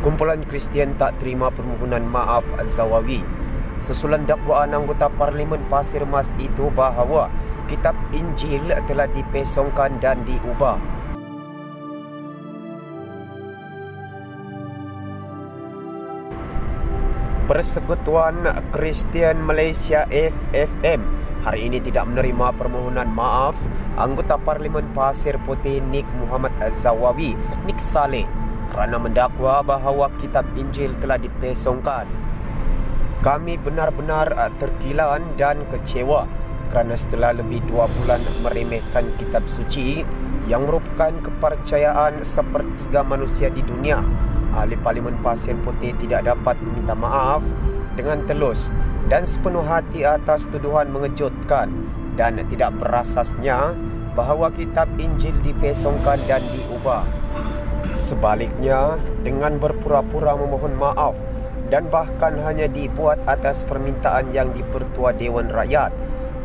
Kumpulan Kristian tak terima permohonan maaf Zawawi. Susulan dakwaan anggota Parlimen Pasir Mas itu bahawa kitab Injil telah dipesongkan dan diubah. Persekutuan Kristian Malaysia FFM hari ini tidak menerima permohonan maaf anggota Parlimen Pasir Putih Nik Muhammad Zawawi, Nik Saleh, kerana mendakwa bahawa kitab Injil telah dipesongkan. Kami benar-benar terkilan dan kecewa kerana setelah lebih 2 bulan meremehkan kitab suci yang merupakan kepercayaan sepertiga manusia di dunia, ahli Parlimen Pasir Putih tidak dapat meminta maaf dengan telus dan sepenuh hati atas tuduhan mengejutkan dan tidak berasasnya bahawa kitab Injil dipesongkan dan diubah. Sebaliknya, dengan berpura-pura memohon maaf dan bahkan hanya dibuat atas permintaan yang dipertua Dewan Rakyat,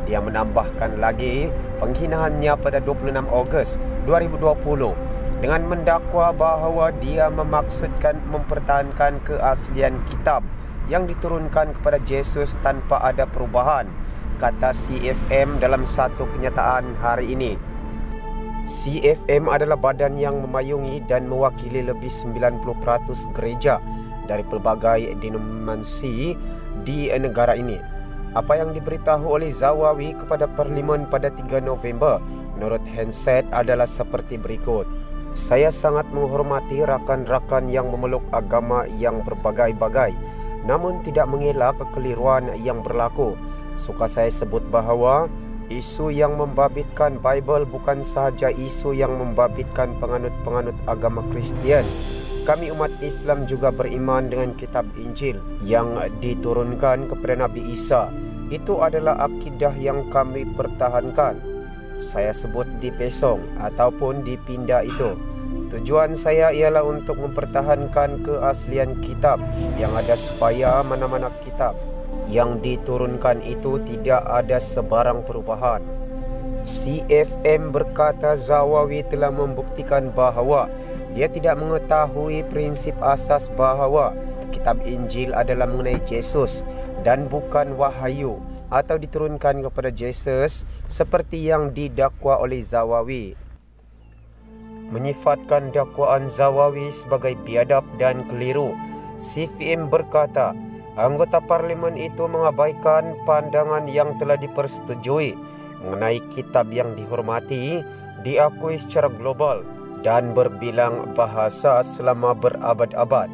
dia menambahkan lagi penghinaannya pada 26 Ogos 2020 dengan mendakwa bahawa dia memaksudkan mempertahankan keaslian kitab yang diturunkan kepada Yesus tanpa ada perubahan, kata CFM dalam satu kenyataan hari ini. CFM adalah badan yang memayungi dan mewakili lebih 90% gereja dari pelbagai denominasi di negara ini. Apa yang diberitahu oleh Zawawi kepada Parlimen pada 3 November menurut Handset adalah seperti berikut. Saya sangat menghormati rakan-rakan yang memeluk agama yang berbagai-bagai, namun tidak mengelak kekeliruan yang berlaku. Suka saya sebut bahawa isu yang membabitkan Bible bukan sahaja isu yang membabitkan penganut-penganut agama Kristian. Kami umat Islam juga beriman dengan kitab Injil yang diturunkan kepada Nabi Isa. Itu adalah akidah yang kami pertahankan. Saya sebut dipesong ataupun dipindah itu. Tujuan saya ialah untuk mempertahankan keaslian kitab yang ada supaya mana-mana kitab yang diturunkan itu tidak ada sebarang perubahan. CFM berkata Zawawi telah membuktikan bahawa dia tidak mengetahui prinsip asas bahawa kitab Injil adalah mengenai Yesus dan bukan wahyu atau diturunkan kepada Yesus seperti yang didakwa oleh Zawawi. Menyifatkan dakwaan Zawawi sebagai biadab dan keliru, CFM berkata anggota Parlimen itu mengabaikan pandangan yang telah dipersetujui mengenai kitab yang dihormati, diakui secara global dan berbilang bahasa selama berabad-abad.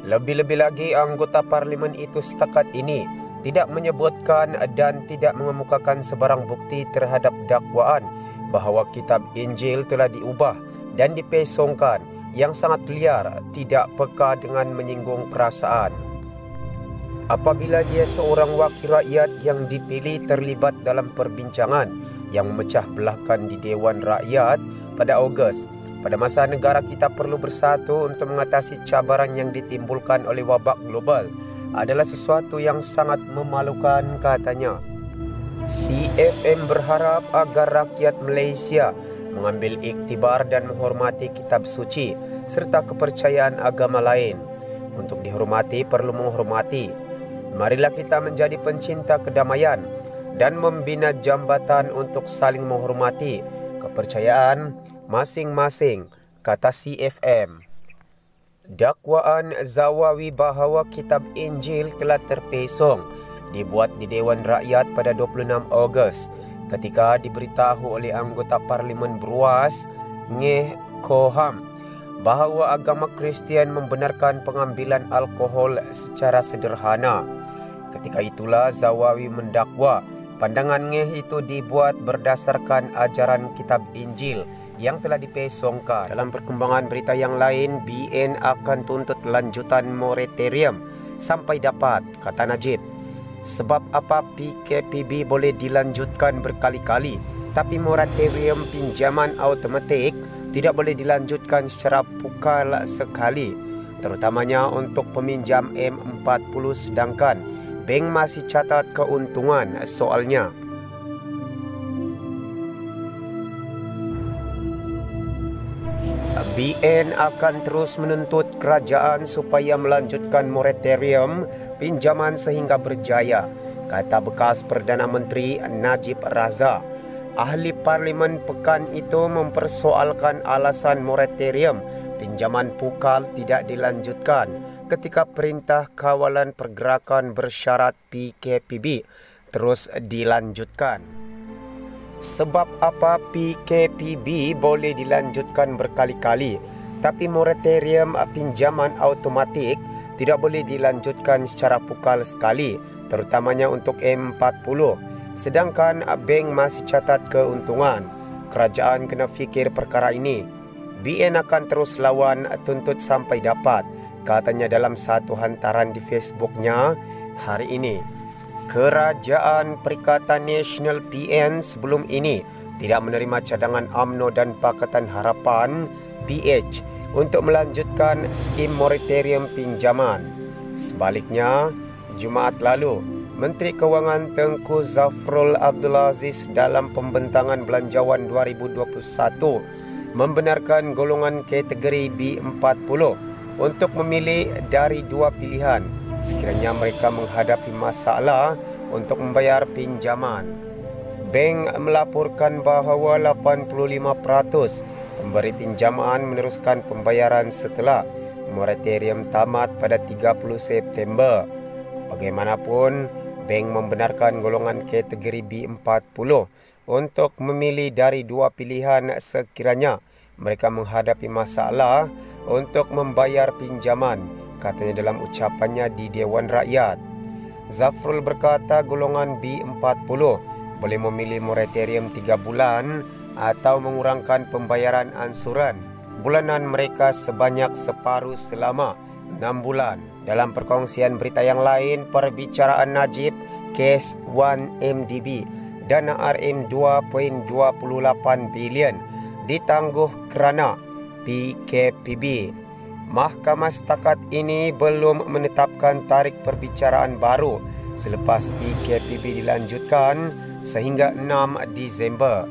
Lebih-lebih lagi, anggota Parlimen itu setakat ini tidak menyebutkan dan tidak mengemukakan sebarang bukti terhadap dakwaan bahawa kitab Injil telah diubah dan dipesongkan yang sangat liar, tidak peka dengan menyinggung perasaan. Apabila dia seorang wakil rakyat yang dipilih terlibat dalam perbincangan yang memecah belahkan di Dewan Rakyat pada Ogos, pada masa negara kita perlu bersatu untuk mengatasi cabaran yang ditimbulkan oleh wabak global, adalah sesuatu yang sangat memalukan, katanya. CFM berharap agar rakyat Malaysia mengambil iktibar dan menghormati kitab suci serta kepercayaan agama lain. Untuk dihormati perlu menghormati. Marilah kita menjadi pencinta kedamaian dan membina jambatan untuk saling menghormati kepercayaan masing-masing, kata CFM. Dakwaan Zawawi bahawa kitab Injil telah terpesong dibuat di Dewan Rakyat pada 26 Ogos ketika diberitahu oleh anggota Parlimen Bruas Ngeh Koham bahawa agama Kristian membenarkan pengambilan alkohol secara sederhana. Ketika itulah Zawawi mendakwa pandangan Ngeh itu dibuat berdasarkan ajaran kitab Injil yang telah dipesongkan. Dalam perkembangan berita yang lain, BN akan tuntut lanjutan moratorium sampai dapat, kata Najib. Sebab apa PKPB boleh dilanjutkan berkali-kali, tapi moratorium pinjaman automatik tidak boleh dilanjutkan secara pukal sekali, terutamanya untuk peminjam M40, sedangkan bank masih catat keuntungan soalnya. BN akan terus menuntut kerajaan supaya melanjutkan moratorium pinjaman sehingga berjaya, kata bekas Perdana Menteri Najib Razak. Ahli Parlimen pekan itu mempersoalkan alasan moratorium pinjaman pukal tidak dilanjutkan ketika Perintah Kawalan Pergerakan Bersyarat PKPB terus dilanjutkan. Sebab apa PKPB boleh dilanjutkan berkali-kali, tapi moratorium pinjaman automatik tidak boleh dilanjutkan secara pukal sekali, terutamanya untuk M40. Sedangkan bank masih catat keuntungan. Kerajaan kena fikir perkara ini. BN akan terus lawan tuntut sampai dapat, katanya dalam satu hantaran di Facebooknya hari ini. Kerajaan Perikatan Nasional PN sebelum ini tidak menerima cadangan UMNO dan Pakatan Harapan PH untuk melanjutkan skim moratorium pinjaman. Sebaliknya, Jumaat lalu, Menteri Kewangan Tengku Zafrul Abdul Aziz dalam pembentangan Belanjawan 2021 membenarkan golongan kategori B40 untuk memilih dari dua pilihan sekiranya mereka menghadapi masalah untuk membayar pinjaman. Bank melaporkan bahawa 85% pemberi pinjaman meneruskan pembayaran setelah moratorium tamat pada 30 September. Bagaimanapun, bank membenarkan golongan kategori B40 untuk memilih dari dua pilihan sekiranya mereka menghadapi masalah untuk membayar pinjaman, katanya dalam ucapannya di Dewan Rakyat. Zafrul berkata golongan B40 boleh memilih moratorium 3 bulan atau mengurangkan pembayaran ansuran bulanan mereka sebanyak separuh selama 6 bulan. Dalam perkongsian berita yang lain, perbicaraan Najib kes 1MDB dana RM 2.28 bilion ditangguh kerana PKPB. Mahkamah setakat ini belum menetapkan tarikh perbicaraan baru selepas PKPB dilanjutkan sehingga 6 Disember.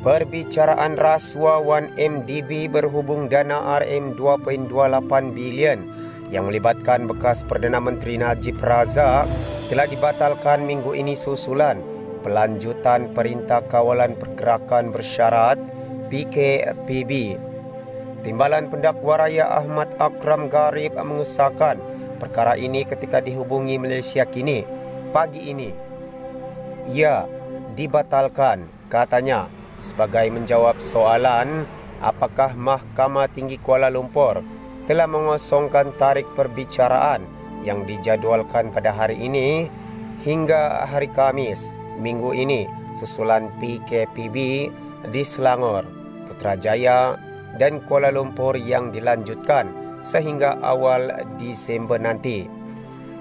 Perbicaraan rasuah 1MDB berhubung dana RM 2.28 bilion yang melibatkan bekas Perdana Menteri Najib Razak telah dibatalkan minggu ini susulan pelanjutan Perintah Kawalan Pergerakan Bersyarat PKPB. Timbalan Pendakwa Raya Ahmad Akram Garib mengesahkan perkara ini ketika dihubungi Malaysia Kini pagi ini. Ya, dibatalkan, katanya, sebagai menjawab soalan apakah Mahkamah Tinggi Kuala Lumpur telah mengosongkan tarikh perbicaraan yang dijadualkan pada hari ini hingga hari Khamis minggu ini susulan PKPB di Selangor, Putrajaya dan Kuala Lumpur yang dilanjutkan sehingga awal Disember nanti.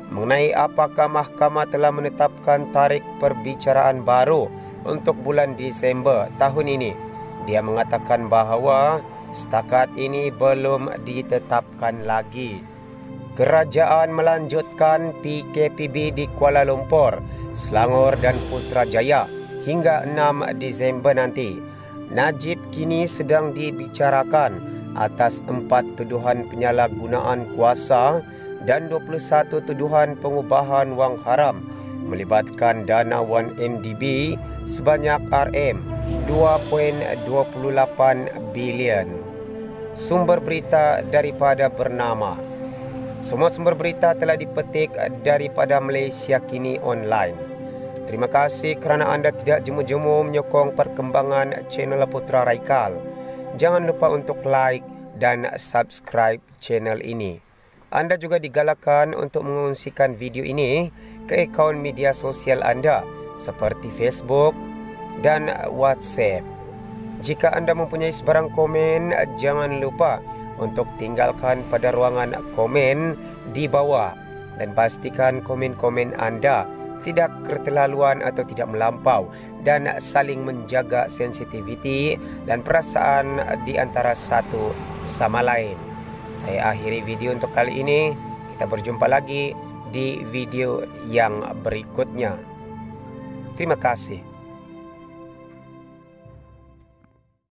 Mengenai apakah mahkamah telah menetapkan tarikh perbicaraan baru untuk bulan Disember tahun ini, dia mengatakan bahawa setakat ini belum ditetapkan lagi. Kerajaan melanjutkan PKPB di Kuala Lumpur, Selangor dan Putrajaya hingga 6 Disember nanti. Najib kini sedang dibicarakan atas 4 tuduhan penyalahgunaan kuasa dan 21 tuduhan pengubahan wang haram melibatkan dana 1MDB sebanyak RM 2.28 bilion. Sumber berita daripada bernama. Semua sumber berita telah dipetik daripada Malaysia Kini Online. Terima kasih kerana anda tidak jemu-jemu menyokong perkembangan channel Putra Raikal. Jangan lupa untuk like dan subscribe channel ini. Anda juga digalakkan untuk mengungsikan video ini ke akaun media sosial anda seperti Facebook dan WhatsApp. Jika anda mempunyai sebarang komen, jangan lupa untuk tinggalkan pada ruangan komen di bawah dan pastikan komen-komen anda tidak keterlaluan atau tidak melampau dan saling menjaga sensitiviti dan perasaan di antara satu sama lain. Saya akhiri video untuk kali ini. Kita berjumpa lagi di video yang berikutnya. Terima kasih.